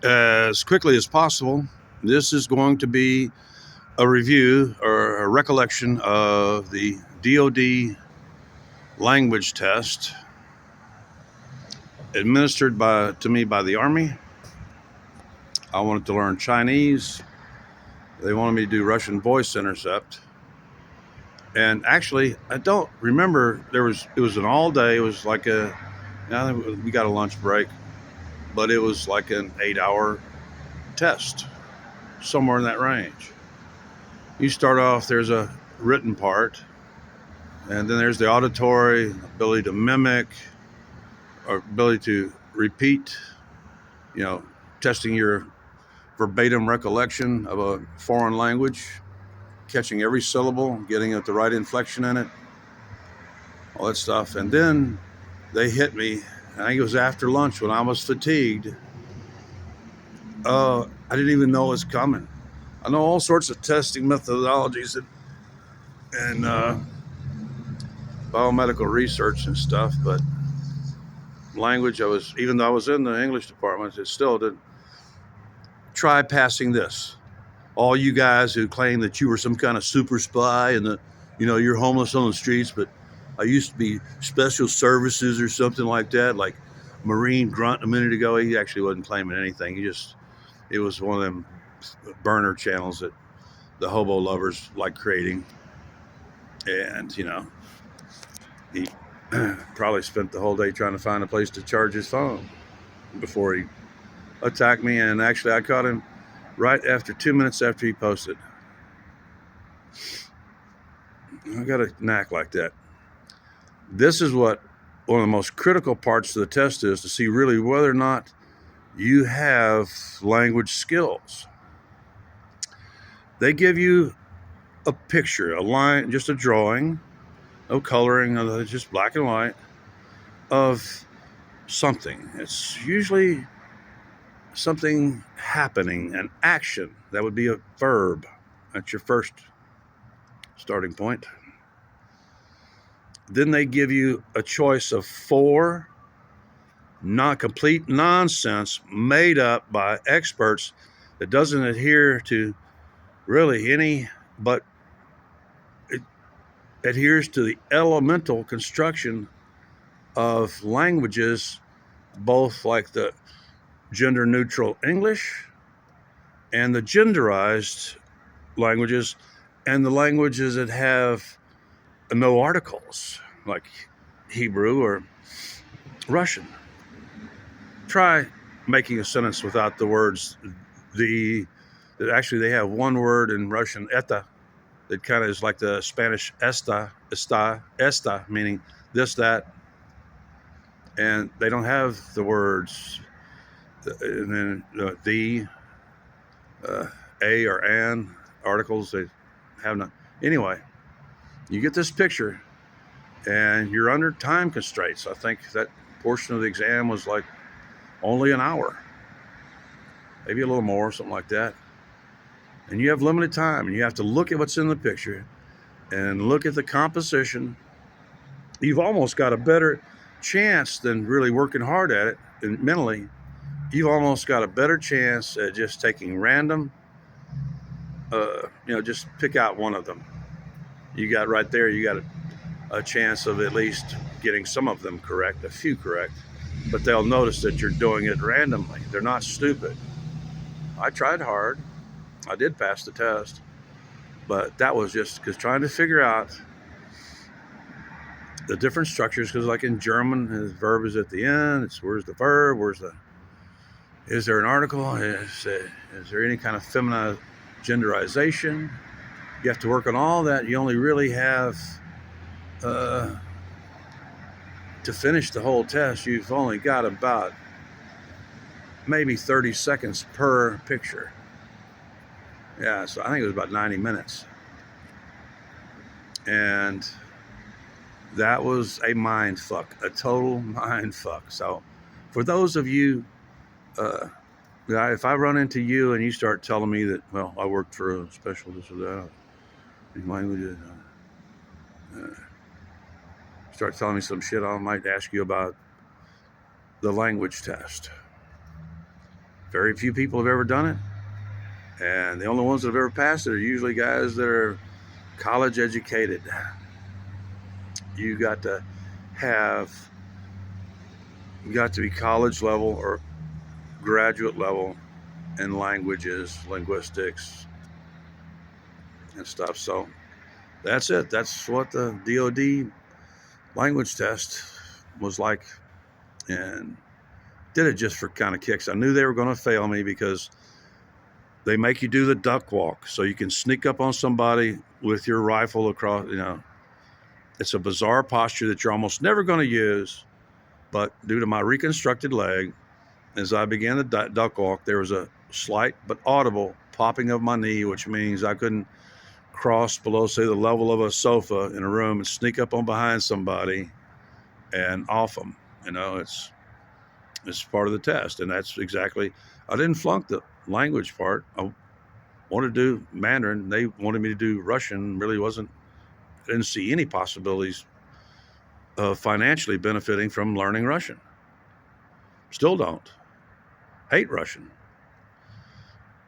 as quickly as possible. This is going to be a review or a recollection of the Dod Language Test administered to me by the Army. I wanted to learn Chinese. They wanted me to do Russian voice intercept. And actually, I don't remember. It was an all day. It was like we got a lunch break, but it was like an 8 hour test, somewhere in that range. You start off, there's a written part, and then there's the auditory ability to mimic or ability to repeat, you know, testing your verbatim recollection of a foreign language, catching every syllable, getting the right inflection in it, all that stuff. And then they hit me. I think it was after lunch when I was fatigued. I didn't even know it was coming. I know all sorts of testing methodologies and biomedical research and stuff, but language, even though I was in the English department, it still didn't. Try passing this. All you guys who claim that you were some kind of super spy and that, you're homeless on the streets, but I used to be special services or something like that, like Marine Grunt a minute ago. He actually wasn't claiming anything. It was one of them burner channels that the hobo lovers like creating. And, he probably spent the whole day trying to find a place to charge his phone before he attacked me. And actually, I caught him right after 2 minutes after he posted. I got a knack like that. This is what one of the most critical parts of the test is, to see really whether or not you have language skills. They give you a picture, a line, just a drawing, no coloring, just black and white, of something. It's usually something happening, an action. That would be a verb. That's your first starting point. Then they give you a choice of 4 not complete nonsense made up by experts that doesn't adhere to really any, but it adheres to the elemental construction of languages, both like the gender neutral English and the genderized languages and the languages that have no articles, like Hebrew or Russian. Try making a sentence without the words actually they have one word in Russian, eta, that kind of is like the Spanish esta, meaning this, that, and they don't have the words, and then a or an articles, they have not. Anyway, you get this picture, and you're under time constraints. I think that portion of the exam was like only an hour, maybe a little more, something like that. And you have limited time, and you have to look at what's in the picture and look at the composition. You've almost got a better chance than really working hard at it and mentally. You've almost got a better chance at just taking random, just pick out one of them. You got right there, you got a chance of at least getting some of them correct, a few correct, but they'll notice that you're doing it randomly. They're not stupid. I tried hard. I did pass the test, but that was just because trying to figure out the different structures, because like in German, the verb is at the end. It's where's the verb? Is there an article? Is there any kind of feminine genderization? You have to work on all that. You only really have, to finish the whole test, you've only got about maybe 30 seconds per picture. Yeah, so I think it was about 90 minutes. And that was a mind fuck, a total mind fuck. So for those of you, if I run into you and you start telling me that, well, I worked for a special this or that, language, start telling me some shit, I might ask you about the language test. Very few people have ever done it. And the only ones that have ever passed it are usually guys that are college educated. You got to have, you got to be college level or graduate level in languages, linguistics, and stuff. So that's it. That's what the DoD language test was like, and did it just for kind of kicks. I knew they were going to fail me because they make you do the duck walk, so you can sneak up on somebody with your rifle across. It's a bizarre posture that you're almost never going to use, but due to my reconstructed leg, as I began the duck walk, there was a slight but audible popping of my knee, which means I couldn't cross below, say, the level of a sofa in a room and sneak up on behind somebody and off them. It's part of the test, and that's exactly. I didn't flunk the language part. I wanted to do Mandarin. They wanted me to do Russian. Really didn't see any possibilities of financially benefiting from learning Russian. Still don't. Hate Russian.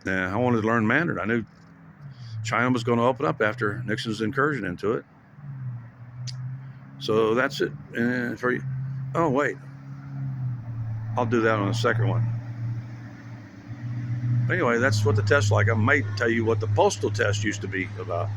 And I wanted to learn Mandarin. I knew China was going to open up after Nixon's incursion into it. So that's it. And for you. Oh, wait. I'll do that on the second one. Anyway, that's what the test's like. I might tell you what the postal test used to be about.